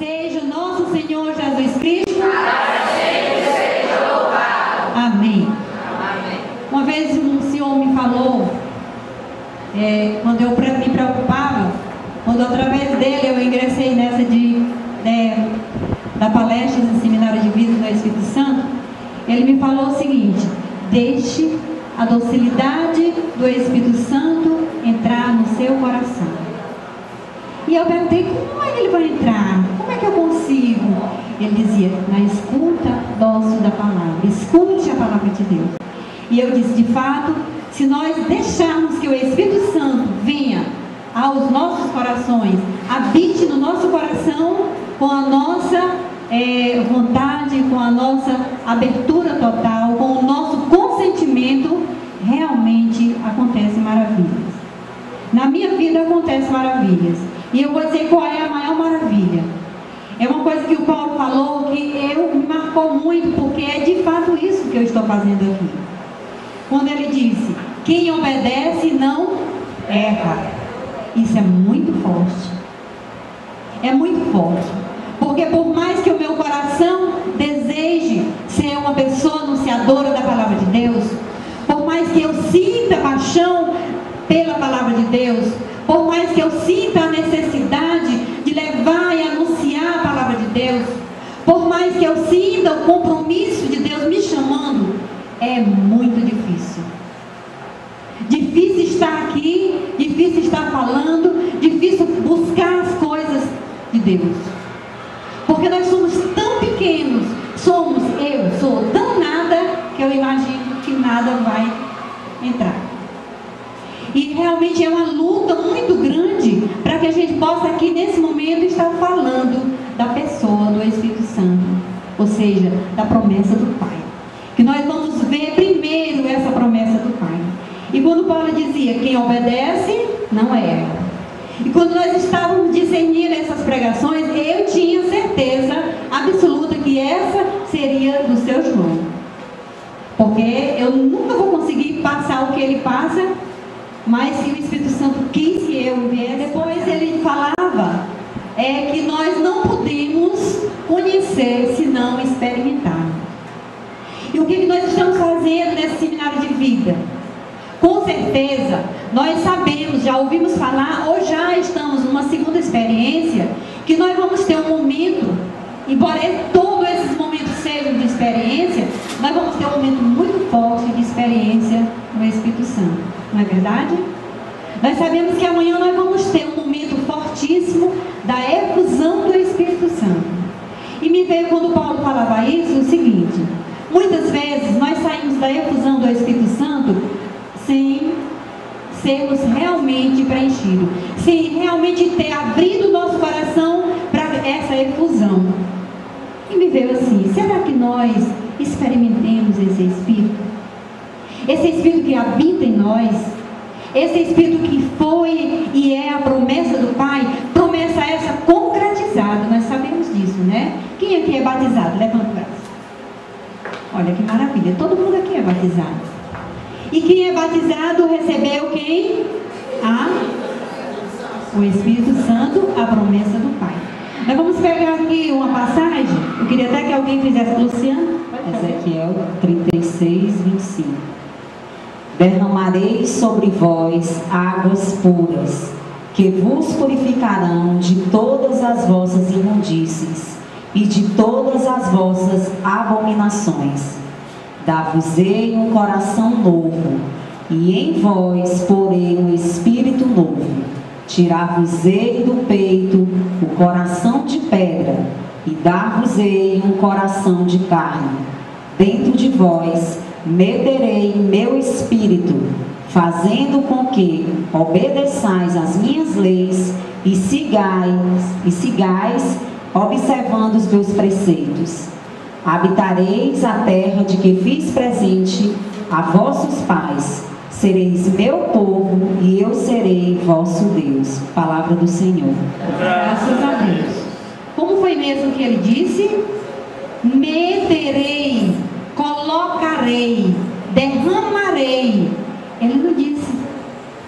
seja o nosso Senhor Jesus Cristo. Para sempre seja louvado. Amém. Amém. Uma vez um senhor me falou, quando eu me preocupava, quando através dele eu ingressei nessa da palestra do Seminário de Vida do Espírito Santo, ele me falou o seguinte: deixe a docilidade do Espírito Santo entrar no seu coração. E eu perguntei, como é que ele vai entrar? Como é que eu consigo? Ele dizia, na escuta dócil da palavra. Escute a palavra de Deus. E eu disse, de fato, se nós deixarmos que o Espírito Santo venha aos nossos corações, habite no nosso coração com a nossa vontade, com a nossa abertura total, com o nosso consentimento, realmente acontecem maravilhas. Na minha vida acontecem maravilhas. E eu vou dizer qual é a maior maravilha. É uma coisa que o Paulo falou que me marcou muito, porque é de fato isso que eu estou fazendo aqui. Quando ele disse, quem obedece não erra. Isso é muito forte. É muito forte. Porque por mais que o meu coração deseje ser uma pessoa anunciadora da palavra de Deus, por mais que eu sinta paixão pela palavra de Deus, por mais que eu sinta a necessidade de levar e anunciar a palavra de Deus, por mais que eu sinta o compromisso de Deus me chamando, é muito difícil. Difícil estar aqui, difícil estar falando, difícil buscar as coisas de Deus. Porque nós somos tão pequenos, eu sou tão nada, que eu imagino que nada vai entrar. E realmente é uma luta muito grande para que a gente possa aqui nesse momento estar falando da pessoa do Espírito Santo, ou seja, da promessa do Pai. Que nós vamos ver primeiro essa promessa do Pai. E quando Paulo dizia, quem obedece não erra. E quando nós estávamos discernindo essas pregações, eu tinha certeza absoluta que essa seria do seu João. Porque eu nunca vou conseguir passar o que ele passa, mas que o Espírito Santo quis que eu viesse. Depois ele falava que nós não podemos conhecer se não experimentar. E o que nós estamos fazendo nesse seminário de vida? Com certeza, nós sabemos, já ouvimos falar, ou já estamos numa segunda experiência, que nós vamos ter um momento, embora todos esses momentos sejam de experiência, nós vamos ter um momento muito forte de experiência no Espírito Santo. Não é verdade? Nós sabemos que amanhã nós vamos ter um momento fortíssimo da efusão do Espírito Santo. E me veio quando Paulo falava isso, o seguinte: muitas vezes nós saímos da efusão do Espírito Santo sem sermos realmente preenchidos, sem realmente ter abrido o nosso coração para essa efusão. E me veio assim, será que nós experimentemos esse Espírito? Esse Espírito que habita em nós, esse Espírito que foi e é a promessa do Pai, promessa essa concretizada, nós sabemos disso, né? Quem aqui é batizado? Levanta o braço. Olha que maravilha, todo mundo aqui é batizado. E quem é batizado recebeu quem? O Espírito Santo, a promessa do Pai. Nós vamos pegar aqui uma passagem, eu queria até que alguém fizesse, Luciano. Ezequiel 36, 25. Derramarei sobre vós águas puras, que vos purificarão de todas as vossas imundícies e de todas as vossas abominações. Dar-vos-ei um coração novo, e em vós porei um espírito novo. Tirar-vos-ei do peito o coração de pedra, e dar-vos-ei um coração de carne. Dentro de vós meterei meu espírito, fazendo com que obedeçais às minhas leis e sigais observando os meus preceitos. Habitareis a terra de que fiz presente a vossos pais. Sereis meu povo e eu serei vosso Deus. Palavra do Senhor. Graças a Deus. Como foi mesmo que ele disse? Meterei, colocarei, derramarei. Ele não disse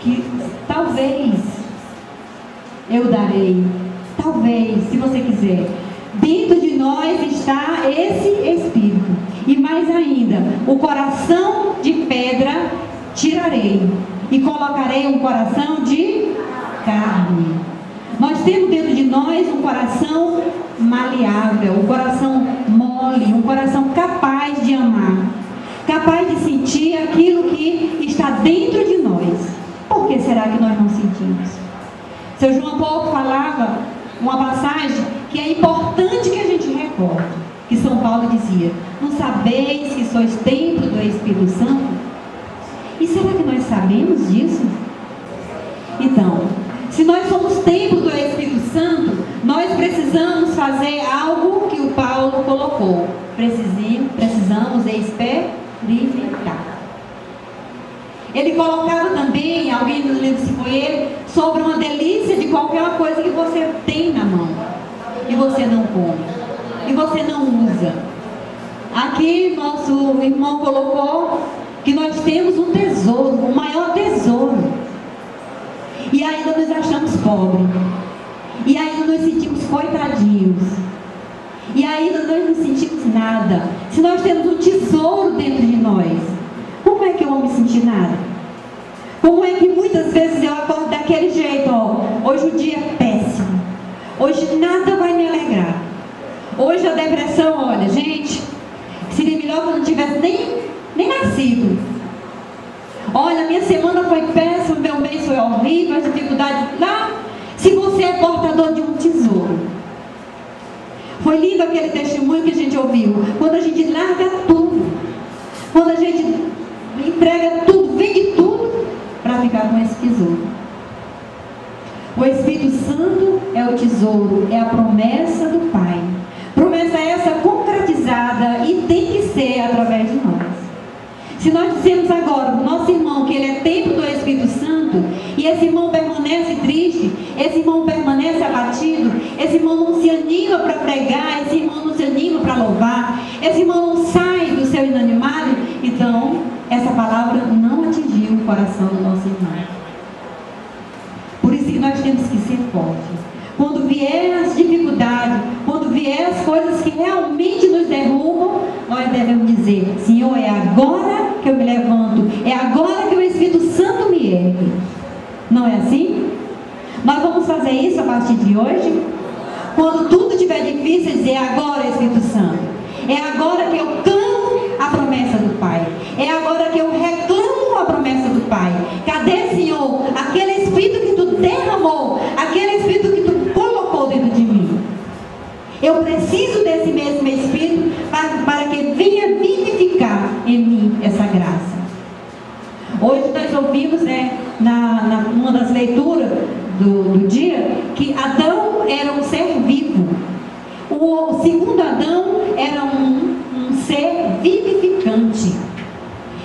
que talvez eu darei, talvez, se você quiser. dentro de nós está esse Espírito. E mais ainda, o coração de pedra tirarei e colocarei um coração de carne. Nós temos dentro de nós um coração maleável, um coração mole, um coração capaz de amar, capaz de sentir aquilo que está dentro de nós. Por que será que nós não sentimos? Seu João Paulo falava uma passagem que é importante que a gente recorde, que São Paulo dizia: não sabeis que sois templo do Espírito Santo? E será que nós sabemos disso? Então, se nós somos templo do Espírito Santo, nós precisamos fazer algo que o Paulo colocou. Precisamos experimentar. Ele colocava também, alguém nos livros se foi ele, sobre uma delícia de qualquer coisa que você tem na mão, e você não come, e você não usa. Aqui nosso irmão colocou que nós temos um tesouro, o maior tesouro. E ainda nos achamos pobres. E ainda nos sentimos coitadinhos. E ainda nós não sentimos nada. Se nós temos um tesouro dentro de nós, como é que eu vou me sentir nada? Como é que muitas vezes eu acordo daquele jeito, ó, hoje o dia é péssimo. Hoje nada vai me alegrar. Hoje a depressão, olha, gente, seria melhor que eu não tivesse nem nascido. Olha, minha semana foi péssima, meu mês foi horrível, as dificuldades lá. Se você é portador de um tesouro. Foi lindo aquele testemunho que a gente ouviu. Quando a gente larga tudo, quando a gente entrega tudo, vende tudo, para ficar com esse tesouro. O Espírito Santo é o tesouro, é a promessa do Pai. Promessa essa concretizada e tem que ser através de nós. Se nós dissemos agora para o nosso irmão que ele é templo do Espírito Santo, e esse irmão permanece triste, esse irmão permanece abatido, esse irmão não se anima para pregar, esse irmão não se anima para louvar, esse irmão não sai do seu inanimado, então essa palavra não atingiu o coração do nosso irmão. Por isso que nós temos que ser fortes. Quando vier as dificuldades, quando vier as coisas que realmente nos derrubam, nós devemos dizer: Senhor, é agora que eu me levanto, é agora que o Espírito Santo me ergue. Não é assim? Nós vamos fazer isso a partir de hoje? Quando tudo estiver difícil, dizer: agora, Espírito Santo, é agora que eu clamo a promessa do Pai, é agora que eu reclamo a promessa do Pai. Cadê, Senhor, aquele Espírito que tu derramou, aquele Espírito que tu colocou dentro de mim? Eu preciso desse mesmo Espírito para que venha vivificar em mim essa graça. Hoje nós ouvimos, né, numa das leituras do dia, que Adão era um ser vivo. O segundo Adão era um ser vivificante.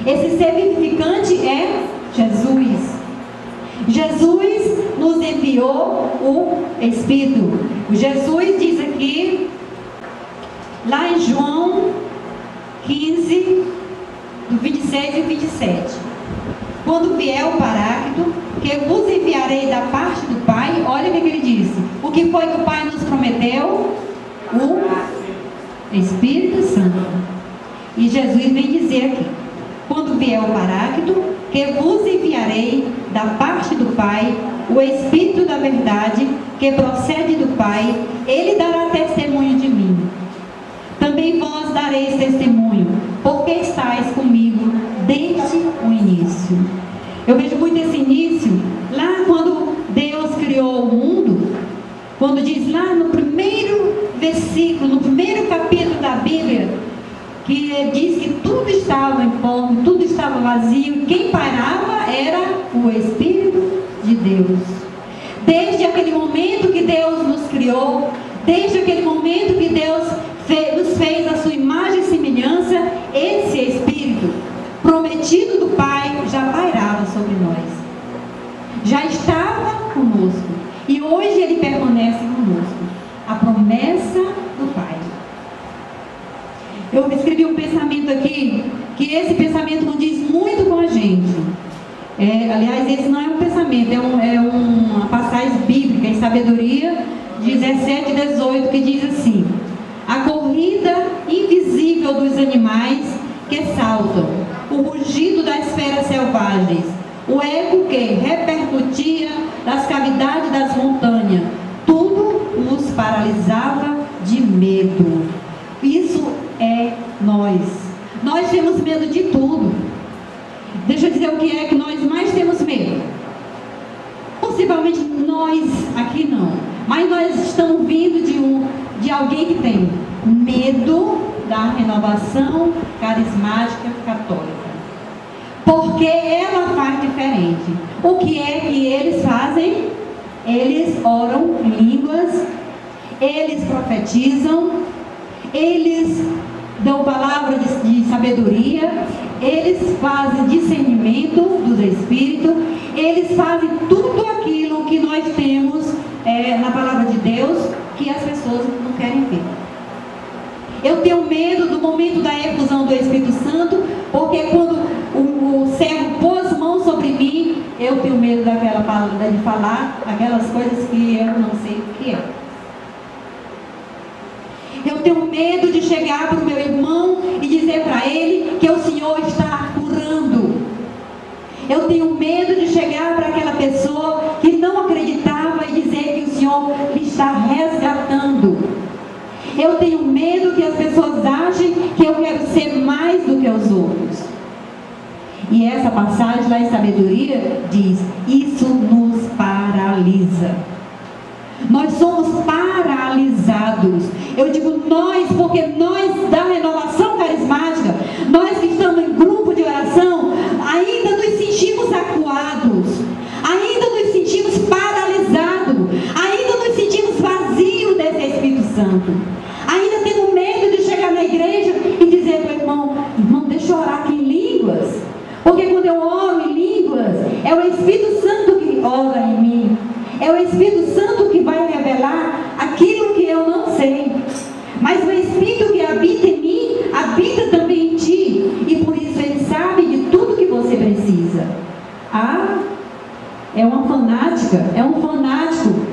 Esse ser vivificante é Jesus. Jesus nos enviou o Espírito. Jesus diz aqui, lá em João 15, do 26 e 27. Quando vier o Paráclito, que vos enviarei da parte do Pai, olha o que ele disse. O que foi que o Pai nos prometeu? O Espírito Santo. E Jesus vem dizer aqui: quando vier o Paráclito, que vos enviarei da parte do Pai, o Espírito da verdade, que procede do Pai, ele dará testemunho de mim. Também vós dareis testemunho, porque estáis comigo desde o início. Eu vejo muito esse início, lá quando Deus criou o mundo, quando diz lá no primeiro versículo, no primeiro capítulo da Bíblia, que ele diz que tudo estava em pó, tudo estava vazio, e quem pairava era o Espírito de Deus. Desde aquele momento que Deus nos criou, desde aquele momento que Deus nos fez a sua imagem e semelhança, esse Espírito prometido do Pai já pairava sobre nós, já estava conosco, e hoje ele permanece conosco. A promessa do Pai. Eu escrevi um pensamento aqui, que esse pensamento não diz muito com a gente. Aliás, esse não é um pensamento, é uma passagem bíblica em Sabedoria 17 e 18, que diz assim: corrida invisível dos animais que saltam, o rugido das feras selvagens, o eco que repercutia das cavidades das montanhas, tudo os paralisava de medo. Isso é nós. Nós temos medo de tudo. Deixa eu dizer o que é que nós mais temos medo. Possivelmente nós aqui não, mas nós estamos vindo de alguém que tem medo da renovação carismática católica. Porque ela faz diferente. O que é que eles fazem? Eles oram em línguas, eles profetizam, eles dão palavras de sabedoria, eles fazem discernimento dos Espíritos, eles fazem tudo aquilo que nós temos na palavra de Deus, que as pessoas não querem ver. Eu tenho medo do momento da efusão do Espírito Santo, porque quando o servo pôs mão sobre mim, eu tenho medo daquela palavra, de falar aquelas coisas que eu não sei o que é. Eu tenho medo de chegar para o meu irmão e dizer para ele que o Senhor está curando. Eu tenho medo de chegar para aquela pessoa que não acreditava e dizer que o Senhor lhe está resgatando. Eu tenho medo que as pessoas achem que eu quero ser mais do que os outros. E essa passagem lá em Sabedoria diz: isso nos paralisa. Nós somos paralisados. Eu digo nós, porque nós da renovação carismática, nós que estamos em grupo de oração, ainda nos sentimos acuados, ainda nos sentimos paralisados, ainda nos sentimos vazios desse Espírito Santo. Ainda tenho medo de chegar na igreja e dizer para o irmão: irmão, deixa eu orar aqui em línguas. Porque quando eu oro em línguas, é o Espírito Santo que ora em mim. É o Espírito Santo que vai revelar aquilo que eu não sei. Mas o Espírito que habita em mim, habita também em ti. E por isso ele sabe de tudo que você precisa. Ah, é uma fanática, é um fanático.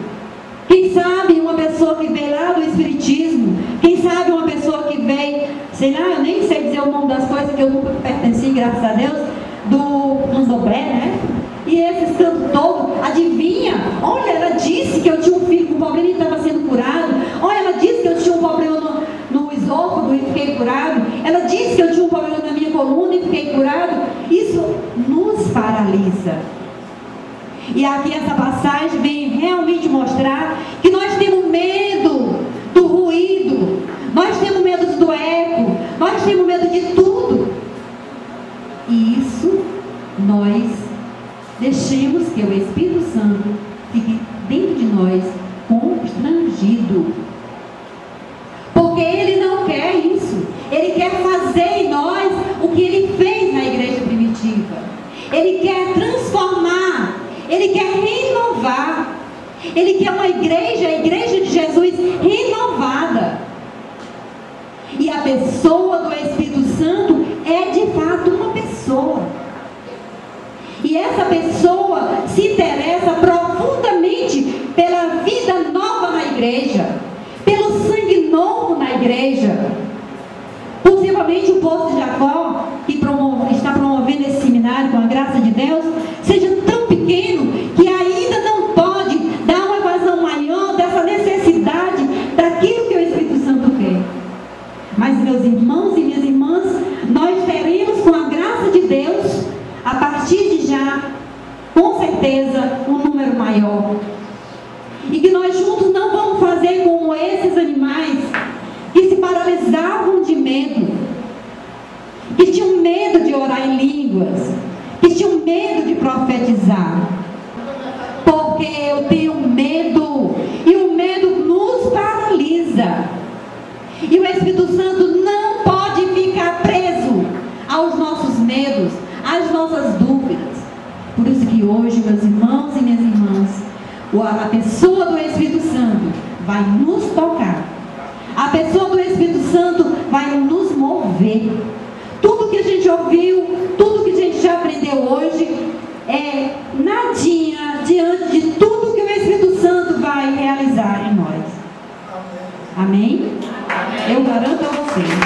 Quem sabe uma pessoa que veio lá do Espiritismo, quem sabe uma pessoa que veio, sei lá, eu nem sei dizer o nome das coisas que eu nunca pertenci, graças a Deus, do candomblé, né? E esses cantos todos, adivinha? Olha, ela disse que eu tinha um filho com problema e estava sendo curado. Olha, ela disse que eu tinha um problema no esôfago e fiquei curado. Ela disse que eu tinha um problema na minha coluna e fiquei curado. Isso nos paralisa. E aqui essa passagem vem realmente mostrar que nós temos medo do ruído, nós temos medo do eco, nós temos medo de tudo. E isso nós deixemos que o Espírito Santo fique dentro de nós constrangido. Porque ele não quer isso. Ele quer fazer em nós o que ele fez na igreja primitiva. Ele quer transformar. Ele quer renovar. Ele quer uma igreja, a igreja de Jesus renovada. E a pessoa do Espírito Santo é de fato uma pessoa. E essa pessoa se interessa profundamente pela vida nova na igreja, pelo sangue novo na igreja. Possivelmente o poço de Jacó, que está promovendo esse seminário com a graça de Deus, seja tão pequeno que ainda não pode dar uma evasão maior dessa necessidade daquilo que o Espírito Santo quer. Mas, meus irmãos e minhas irmãs, nós teremos, com a graça de Deus, a partir de já, com certeza, um número maior. E que nós juntos não vamos fazer como esses animais que se paralisavam de medo, que tinham medo de orar em línguas, que tinham medo de profetizar. Porque eu tenho medo, e o medo nos paralisa. E o Espírito Santo não pode ficar preso aos nossos medos, às nossas dúvidas. Por isso que hoje, meus irmãos e minhas irmãs, a pessoa do Espírito Santo vai nos tocar. A pessoa do Espírito Santo vai nos mover. Tudo que a gente ouviu, tudo que a gente já aprendeu hoje, é nadinha diante de tudo que o Espírito Santo vai realizar em nós. Amém? Eu garanto você.